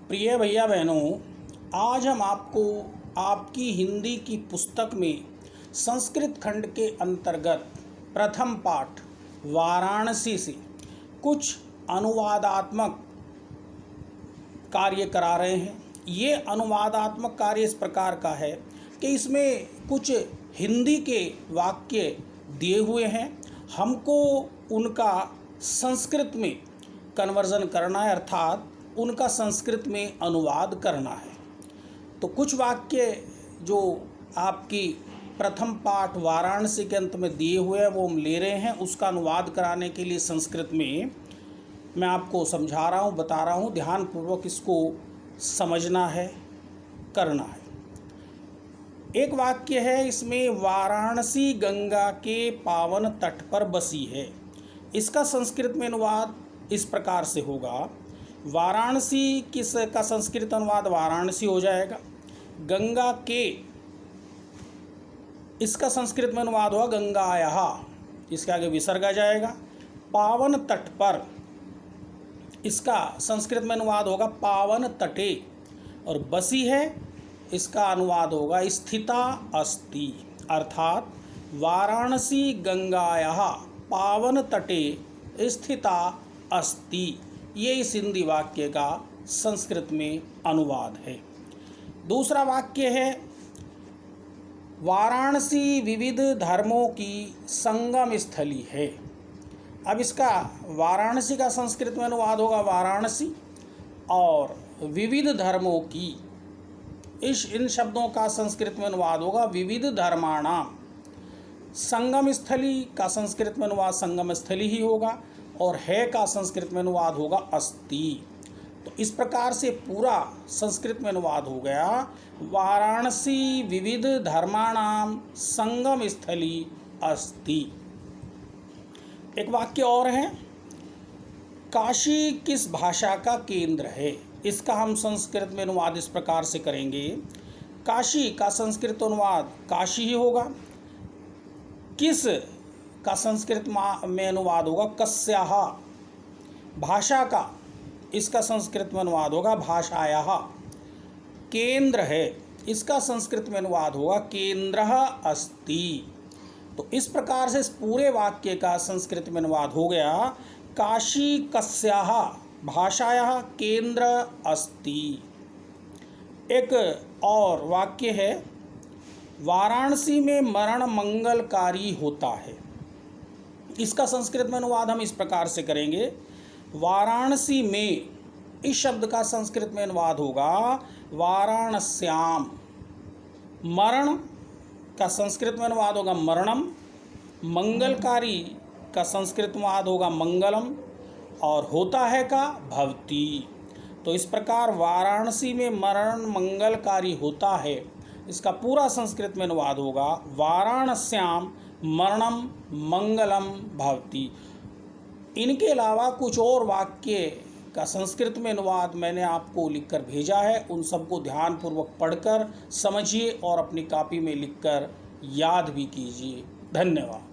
प्रिय भैया बहनों, आज हम आपको आपकी हिंदी की पुस्तक में संस्कृत खंड के अंतर्गत प्रथम पाठ वाराणसी से कुछ अनुवादात्मक कार्य करा रहे हैं। ये अनुवादात्मक कार्य इस प्रकार का है कि इसमें कुछ हिंदी के वाक्य दिए हुए हैं, हमको उनका संस्कृत में कन्वर्जन करना है, अर्थात उनका संस्कृत में अनुवाद करना है। तो कुछ वाक्य जो आपकी प्रथम पाठ वाराणसी के अंत में दिए हुए हैं वो हम ले रहे हैं, उसका अनुवाद कराने के लिए संस्कृत में मैं आपको समझा रहा हूँ, बता रहा हूँ। ध्यानपूर्वक इसको समझना है, करना है। एक वाक्य है इसमें, वाराणसी गंगा के पावन तट पर बसी है। इसका संस्कृत में अनुवाद इस प्रकार से होगा। वाराणसी किस का संस्कृत अनुवाद वाराणसी हो जाएगा। गंगा के, इसका संस्कृत में अनुवाद होगा गंगायाः, इसके आगे विसर्ग आ जाएगा। पावन तट पर, इसका संस्कृत में अनुवाद होगा पावन तटे, और बसी है इसका अनुवाद होगा स्थिता अस्ति, अर्थात वाराणसी गंगायाः पावन तटे स्थिता अस्ति। ये इस हिंदी वाक्य का संस्कृत में अनुवाद है। दूसरा वाक्य है, वाराणसी विविध धर्मों की संगम स्थली है। अब इसका वाराणसी का संस्कृत में अनुवाद होगा वाराणसी, और विविध धर्मों की, इन शब्दों का संस्कृत में अनुवाद होगा विविध धर्माणाम। संगम स्थली का संस्कृत में अनुवाद संगम स्थली ही होगा, और है का संस्कृत में अनुवाद होगा अस्ति। तो इस प्रकार से पूरा संस्कृत में अनुवाद हो गया, वाराणसी विविध धर्माणाम संगम स्थली अस्ति। एक वाक्य और है, काशी किस भाषा का केंद्र है। इसका हम संस्कृत में अनुवाद इस प्रकार से करेंगे, काशी का संस्कृत अनुवाद काशी ही होगा। किस का संस्कृत में अनुवाद होगा कस्याः। भाषा का, इसका संस्कृत में अनुवाद होगा भाषायाः। केंद्र है, इसका संस्कृत में अनुवाद होगा केंद्रः अस्ति। तो इस प्रकार से इस पूरे वाक्य का संस्कृत में अनुवाद हो गया, काशी कस्याः भाषायाः केंद्र अस्ति। एक और वाक्य है, वाराणसी में मरण मंगलकारी होता है। इसका संस्कृत में अनुवाद हम इस प्रकार से करेंगे, वाराणसी में, इस शब्द का संस्कृत में अनुवाद होगा वाराणस्याम। मरण का संस्कृत में अनुवाद होगा मरणम, मंगलकारी का संस्कृत में अनुवाद होगा मंगलम, और होता है का भवती। तो इस प्रकार वाराणसी में मरण मंगलकारी होता है, इसका पूरा संस्कृत में अनुवाद होगा वाराणस्याम मरणम मंगलम भवति। इनके अलावा कुछ और वाक्य का संस्कृत में अनुवाद मैंने आपको लिखकर भेजा है, उन सबको ध्यानपूर्वक पढ़कर समझिए और अपनी कॉपी में लिखकर याद भी कीजिए। धन्यवाद।